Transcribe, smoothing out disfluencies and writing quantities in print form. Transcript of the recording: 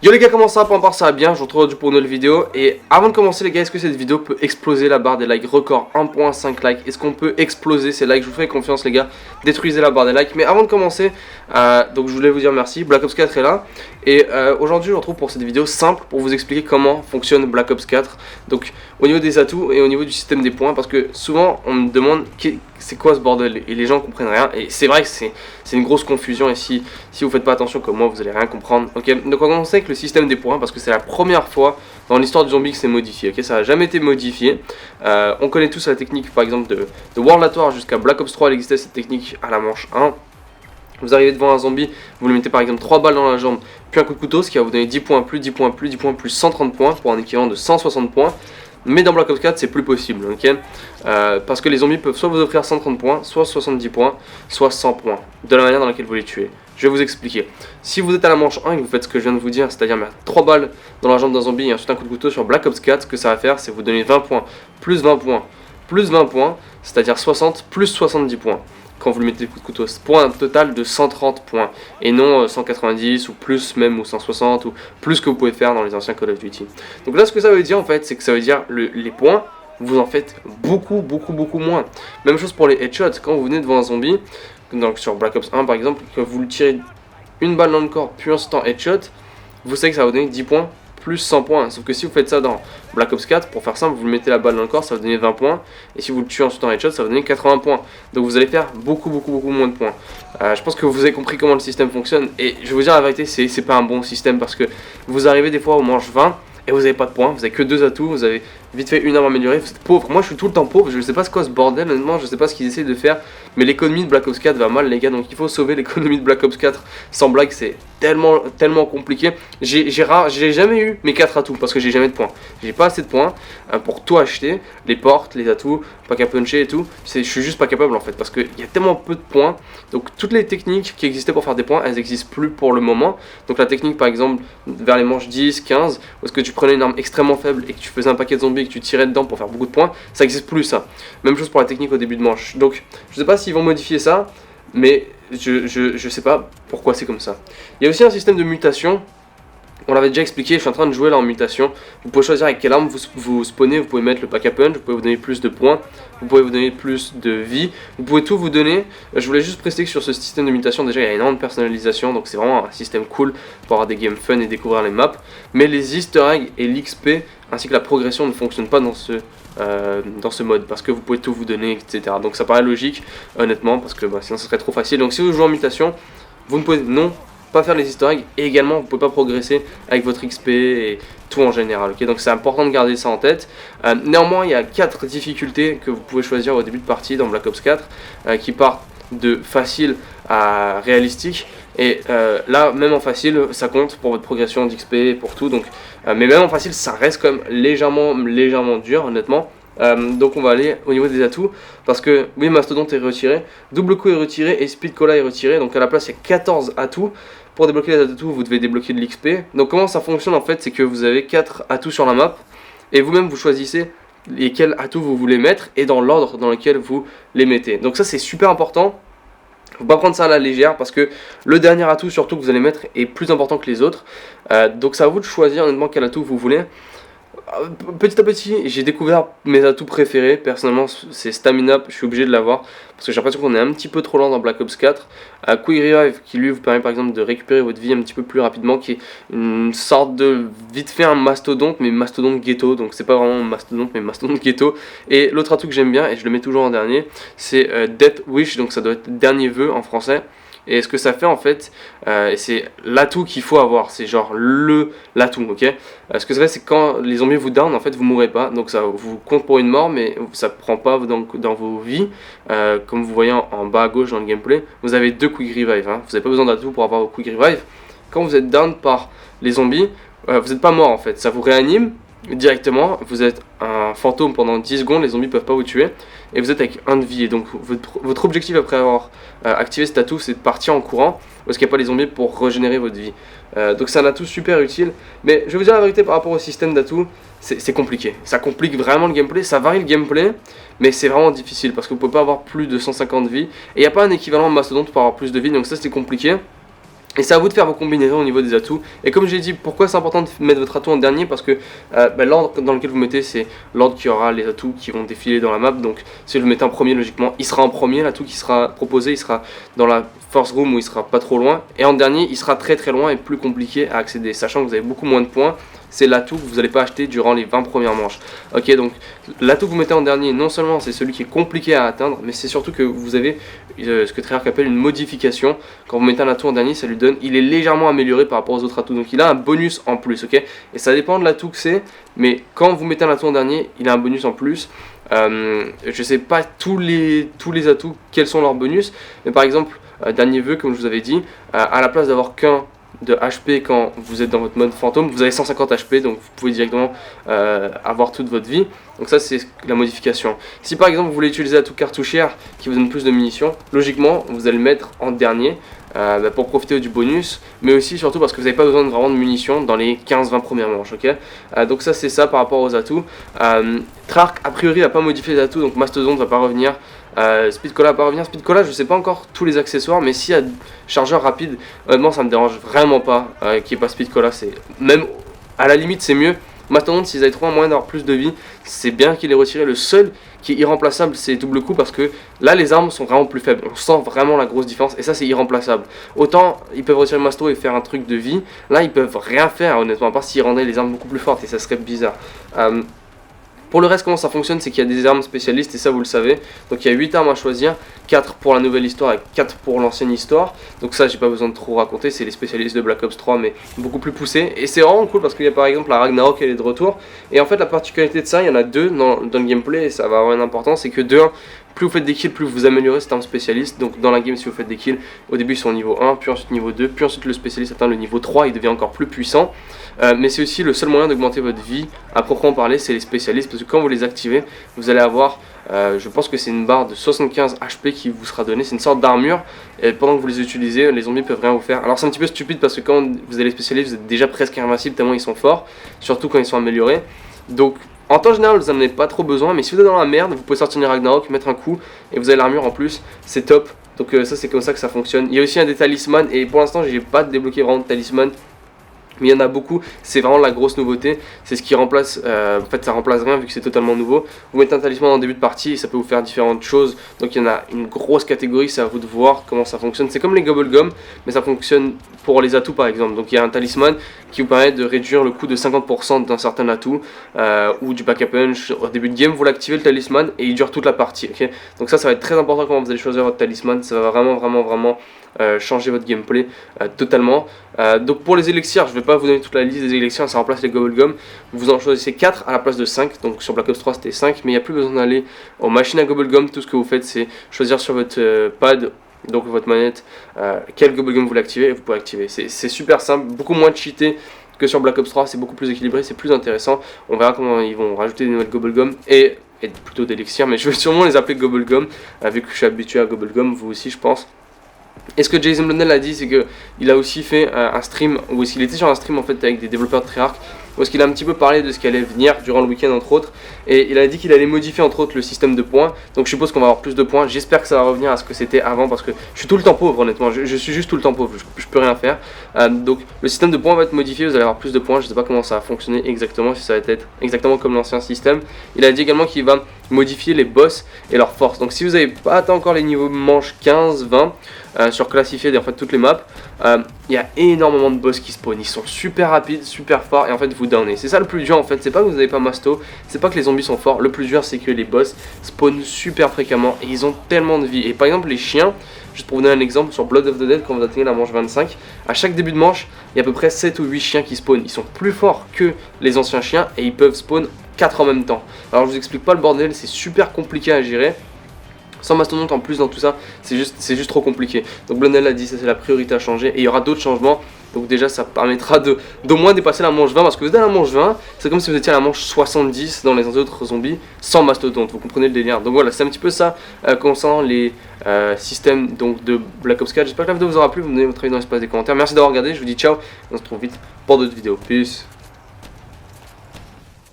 Yo les gars, comment ça va? Pour ma part ça va bien, je vous retrouve aujourd'hui pour une nouvelle vidéo. Et avant de commencer les gars, est-ce que cette vidéo peut exploser la barre des likes record 1.5 likes? Est-ce qu'on peut exploser ces likes? Je vous fais confiance les gars, détruisez la barre des likes. Mais avant de commencer, donc je voulais vous dire merci, Black Ops 4 est là. Et aujourd'hui je vous retrouve pour cette vidéo simple pour vous expliquer comment fonctionne Black Ops 4. Donc au niveau des atouts et au niveau du système des points, parce que souvent on me demande c'est quoi ce bordel et les gens comprennent rien. Et c'est vrai que c'est une grosse confusion et si vous faites pas attention comme moi vous allez rien comprendre. Ok, donc on va commencer avec le système des points parce que c'est la première fois dans l'histoire du zombie que c'est modifié. Ok, ça n'a jamais été modifié. On connaît tous la technique par exemple de World at War jusqu'à Black Ops 3, elle existait cette technique à la manche 1. Vous arrivez devant un zombie, vous lui mettez par exemple 3 balles dans la jambe, puis un coup de couteau, ce qui va vous donner 10 points plus, 10 points plus, 10 points plus, 130 points pour un équivalent de 160 points. Mais dans Black Ops 4 c'est plus possible, ok, parce que les zombies peuvent soit vous offrir 130 points, soit 70 points, soit 100 points, de la manière dans laquelle vous les tuez. Je vais vous expliquer. Si vous êtes à la manche 1 et que vous faites ce que je viens de vous dire, c'est-à-dire mettre 3 balles dans la jambe d'un zombie et ensuite un coup de couteau sur Black Ops 4, ce que ça va faire c'est vous donner 20 points, plus 20 points, plus 20 points, c'est-à-dire 60 plus 70 points. Quand vous lui mettez des coups de couteau, c'est pour un total de 130 points et non 190 ou plus même ou 160 ou plus que vous pouvez faire dans les anciens Call of Duty. Donc là ce que ça veut dire en fait, c'est que ça veut dire les points, vous en faites beaucoup moins. Même chose pour les headshots, quand vous venez devant un zombie, donc sur Black Ops 1 par exemple, que vous lui tirez une balle dans le corps puis ensuite en headshot, vous savez que ça va vous donner 10 points plus 100 points, sauf que si vous faites ça dans Black Ops 4, pour faire simple, vous mettez la balle dans le corps, ça va vous donner 20 points, et si vous le tuez ensuite en headshot, ça va vous donner 80 points, donc vous allez faire beaucoup moins de points. Je pense que vous avez compris comment le système fonctionne, et je vais vous dire la vérité, c'est pas un bon système, parce que vous arrivez des fois au manche 20, et vous n'avez pas de points, vous avez que 2 atouts, vous avez vite fait une arme améliorée, vous êtes pauvre. Moi je suis tout le temps pauvre, je sais pas ce quoi ce bordel, honnêtement, je sais pas ce qu'ils essaient de faire, mais l'économie de Black Ops 4 va mal les gars, donc il faut sauver l'économie de Black Ops 4, sans blague, c'est tellement compliqué. J'ai jamais eu mes 4 atouts, parce que j'ai jamais de points, j'ai pas assez de points pour tout acheter, les portes, les atouts, pack à puncher et tout, je suis juste pas capable en fait, parce qu'il y a tellement peu de points, donc toutes les techniques qui existaient pour faire des points, elles existent plus pour le moment. Donc la technique par exemple, vers les manches 10, 15, où est-ce que tu prenais une arme extrêmement faible et que tu faisais un paquet de zombies et que tu tirais dedans pour faire beaucoup de points, ça existe plus ça. Même chose pour la technique au début de manche. Donc je sais pas s'ils vont modifier ça, mais je sais pas pourquoi c'est comme ça. Il y a aussi un système de mutation. On l'avait déjà expliqué, je suis en train de jouer là en mutation. Vous pouvez choisir avec quelle arme vous spawnez, vous pouvez mettre le pack à punch, vous pouvez vous donner plus de points, vous pouvez vous donner plus de vie, vous pouvez tout vous donner. Je voulais juste préciser que sur ce système de mutation, déjà il y a énormément de personnalisation, donc c'est vraiment un système cool pour avoir des games fun et découvrir les maps. Mais les easter eggs et l'XP ainsi que la progression ne fonctionnent pas dans ce mode, parce que vous pouvez tout vous donner, etc. Donc ça paraît logique, honnêtement, parce que sinon ça serait trop facile. Donc si vous jouez en mutation, vous ne pouvez pas faire les easter eggs, et également vous pouvez pas progresser avec votre XP et tout en général, ok, donc c'est important de garder ça en tête. Néanmoins il y a 4 difficultés que vous pouvez choisir au début de partie dans Black Ops 4 qui partent de facile à réalistique, et là même en facile ça compte pour votre progression d'XP, pour tout, donc mais même en facile ça reste quand même légèrement dur honnêtement. Donc on va aller au niveau des atouts, parce que oui, Mastodonte est retiré, double coup est retiré et Speed Cola est retiré, donc à la place il y a 14 atouts. Pour débloquer les atouts vous devez débloquer de l'XP. Donc comment ça fonctionne en fait, c'est que vous avez 4 atouts sur la map et vous-même vous choisissez lesquels atouts vous voulez mettre et dans l'ordre dans lequel vous les mettez. Donc ça c'est super important. Faut pas prendre ça à la légère, parce que le dernier atout surtout que vous allez mettre est plus important que les autres. Donc c'est à vous de choisir honnêtement quel atout vous voulez. Petit à petit j'ai découvert mes atouts préférés. Personnellement c'est Stamina, je suis obligé de l'avoir parce que j'ai l'impression qu'on est un petit peu trop lent dans Black Ops 4. Quick Revive qui lui vous permet par exemple de récupérer votre vie un petit peu plus rapidement, qui est une sorte de vite fait un mastodonte, mais mastodonte ghetto, donc c'est pas vraiment un mastodonte mais mastodonte ghetto. Et l'autre atout que j'aime bien et je le mets toujours en dernier, c'est Death Wish, donc ça doit être dernier vœu en français. Et ce que ça fait en fait, c'est l'atout qu'il faut avoir, c'est genre l'atout, ok. Ce que ça fait, c'est quand les zombies vous down, en fait vous mourrez pas, donc ça vous compte pour une mort, mais ça prend pas dans vos vies. Comme vous voyez en bas à gauche dans le gameplay, vous avez 2 quick revive, hein. Vous n'avez pas besoin d'atout pour avoir vos quick revive. Quand vous êtes down par les zombies, vous n'êtes pas mort en fait, ça vous réanime directement, vous êtes un fantôme pendant 10 secondes, les zombies peuvent pas vous tuer, et vous êtes avec 1 de vie, et donc votre objectif après avoir activé cet atout, c'est de partir en courant, parce qu'il n'y a pas les zombies pour régénérer votre vie. Donc c'est un atout super utile, mais je vais vous dire la vérité par rapport au système d'atout, c'est compliqué, ça complique vraiment le gameplay, ça varie le gameplay, mais c'est vraiment difficile, parce que vous pouvez pas avoir plus de 150 vies, et il n'y a pas un équivalent mastodonte pour avoir plus de vie, donc ça c'est compliqué. Et c'est à vous de faire vos combinaisons au niveau des atouts. Et comme j'ai dit, pourquoi c'est important de mettre votre atout en dernier? Parce que l'ordre dans lequel vous mettez, c'est l'ordre qui aura les atouts qui vont défiler dans la map. Donc si vous le mettez en premier, logiquement, il sera en premier. L'atout qui sera proposé, il sera dans la force room où il sera pas trop loin. Et en dernier, il sera très très loin et plus compliqué à accéder, sachant que vous avez beaucoup moins de points. C'est l'atout que vous n'allez pas acheter durant les 20 premières manches. Ok, donc l'atout que vous mettez en dernier, non seulement c'est celui qui est compliqué à atteindre, mais c'est surtout que vous avez ce que Treyarch appelle une modification. Quand vous mettez un atout en dernier, ça lui donne, il est légèrement amélioré par rapport aux autres atouts. Donc il a un bonus en plus, ok. Et ça dépend de l'atout que c'est, mais quand vous mettez un atout en dernier, il a un bonus en plus. Je sais pas tous les atouts quels sont leurs bonus, mais par exemple, dernier vœu, comme je vous avais dit, à la place d'avoir qu'un de HP quand vous êtes dans votre mode fantôme, vous avez 150 HP, donc vous pouvez directement avoir toute votre vie. Donc ça c'est la modification. Si par exemple vous voulez utiliser l'atout cartouchière qui vous donne plus de munitions, logiquement vous allez le mettre en dernier pour profiter du bonus, mais aussi surtout parce que vous n'avez pas besoin de vraiment de munitions dans les 15-20 premières manches, ok. Donc ça c'est ça par rapport aux atouts. Treyarch a priori n'a pas modifié les atouts, donc Mastodon ne va pas revenir. Speedcola va pas revenir. Speedcola, je sais pas encore tous les accessoires, mais s'il y a chargeur rapide, honnêtement ça me dérange vraiment pas qu'il n'y ait pas Speedcola. C'est même à la limite c'est mieux. Maintenant, s'ils avaient trouvé un moyen d'avoir plus de vie, c'est bien qu'il ait retiré. Le seul qui est irremplaçable, c'est double coup, parce que là les armes sont vraiment plus faibles. On sent vraiment la grosse différence et ça c'est irremplaçable. Autant ils peuvent retirer le masto et faire un truc de vie, là ils peuvent rien faire honnêtement, à part s'ils rendaient les armes beaucoup plus fortes et ça serait bizarre. Pour le reste, comment ça fonctionne, c'est qu'il y a des armes spécialistes et ça vous le savez. Donc il y a 8 armes à choisir, 4 pour la nouvelle histoire et 4 pour l'ancienne histoire. Donc ça j'ai pas besoin de trop raconter, c'est les spécialistes de Black Ops 3 mais beaucoup plus poussés. Et c'est vraiment cool parce qu'il y a par exemple la Ragnarok, elle est de retour. Et en fait la particularité de ça, il y en a deux dans le gameplay et ça va avoir une importance, c'est que de 1, plus vous faites des kills, plus vous améliorez cette arme spécialiste. Donc dans la game, si vous faites des kills, au début ils sont au niveau 1, puis ensuite niveau 2, puis ensuite le spécialiste atteint le niveau 3, il devient encore plus puissant. Mais c'est aussi le seul moyen d'augmenter votre vie à proprement parler, c'est les spécialistes, parce que quand vous les activez, vous allez avoir, je pense que c'est une barre de 75 HP qui vous sera donnée, c'est une sorte d'armure, et pendant que vous les utilisez, les zombies peuvent rien vous faire. Alors c'est un petit peu stupide parce que quand vous avez les spécialistes, vous êtes déjà presque invincible tellement ils sont forts, surtout quand ils sont améliorés. Donc en temps général, vous n'en avez pas trop besoin, mais si vous êtes dans la merde, vous pouvez sortir une Ragnarok, mettre un coup, et vous avez l'armure en plus, c'est top. Donc ça c'est comme ça que ça fonctionne. Il y a aussi un des talismans, et pour l'instant j'ai pas débloqué vraiment de talisman, mais il y en a beaucoup, c'est vraiment la grosse nouveauté, c'est ce qui remplace, en fait ça remplace rien vu que c'est totalement nouveau. Vous mettez un talisman en début de partie et ça peut vous faire différentes choses, donc il y en a une grosse catégorie, c'est à vous de voir comment ça fonctionne. C'est comme les Gobblegum, mais ça fonctionne pour les atouts par exemple. Donc il y a un talisman qui vous permet de réduire le coût de 50% d'un certain atout, ou du pack a punch. Au début de game, vous l'activez le talisman et il dure toute la partie, ok. Donc ça va être très important comment vous allez choisir votre talisman, ça va vraiment changer votre gameplay totalement. Donc pour les élixirs, je vais pas vous donner toute la liste des élixirs, ça remplace les Gobblegum. Vous en choisissez 4 à la place de 5, donc sur Black Ops 3 c'était 5, mais il n'y a plus besoin d'aller aux machines à Gobblegum. Tout ce que vous faites c'est choisir sur votre pad, donc votre manette, quel Gobblegum vous voulez activer et vous pouvez activer. C'est super simple, beaucoup moins cheaté que sur Black Ops 3, c'est beaucoup plus équilibré, c'est plus intéressant. On verra comment ils vont rajouter des nouvelles Gobblegum et plutôt d'élixirs, mais je vais sûrement les appeler Gobblegum, vu que je suis habitué à Gobblegum, vous aussi je pense. Et ce que Jason Blundell a dit, c'est qu'il a aussi fait un stream, ou est-ce qu'il était sur un stream en fait avec des développeurs de Treyarch, où est-ce qu'il a un petit peu parlé de ce qui allait venir durant le week-end entre autres, et il a dit qu'il allait modifier entre autres le système de points. Donc je suppose qu'on va avoir plus de points, j'espère que ça va revenir à ce que c'était avant, parce que je suis tout le temps pauvre honnêtement, je suis juste tout le temps pauvre, je peux rien faire. Donc le système de points va être modifié, vous allez avoir plus de points, je sais pas comment ça va fonctionner exactement, si ça va être exactement comme l'ancien système. Il a dit également qu'il va modifier les boss et leurs forces. Donc si vous n'avez pas atteint encore les niveaux manche 15, 20, sur classifier en fait toutes les maps, il y a énormément de boss qui spawnent, ils sont super rapides, super forts et en fait vous downez. C'est ça le plus dur en fait, c'est pas que vous n'avez pas masto, c'est pas que les zombies sont forts, le plus dur c'est que les boss spawnent super fréquemment et ils ont tellement de vie. Et par exemple les chiens, juste pour vous donner un exemple, sur Blood of the Dead quand vous atteignez la manche 25, à chaque début de manche il y a à peu près 7 ou 8 chiens qui spawnent, ils sont plus forts que les anciens chiens et ils peuvent spawn 4 en même temps. Alors je vous explique pas le bordel, c'est super compliqué à gérer. Sans mastodonte en plus dans tout ça, c'est juste trop compliqué. Donc Blundell a dit ça c'est la priorité à changer et il y aura d'autres changements. Donc déjà ça permettra d'au moins dépasser la manche 20, parce que vous êtes à la manche 20, c'est comme si vous étiez à la manche 70 dans les autres zombies sans mastodonte, vous comprenez le délire. Donc voilà, c'est un petit peu ça concernant les systèmes donc, de Black Ops 4. J'espère que la vidéo vous aura plu, vous me donnez votre avis dans l'espace des commentaires. Merci d'avoir regardé, je vous dis ciao, on se retrouve vite pour d'autres vidéos. Peace.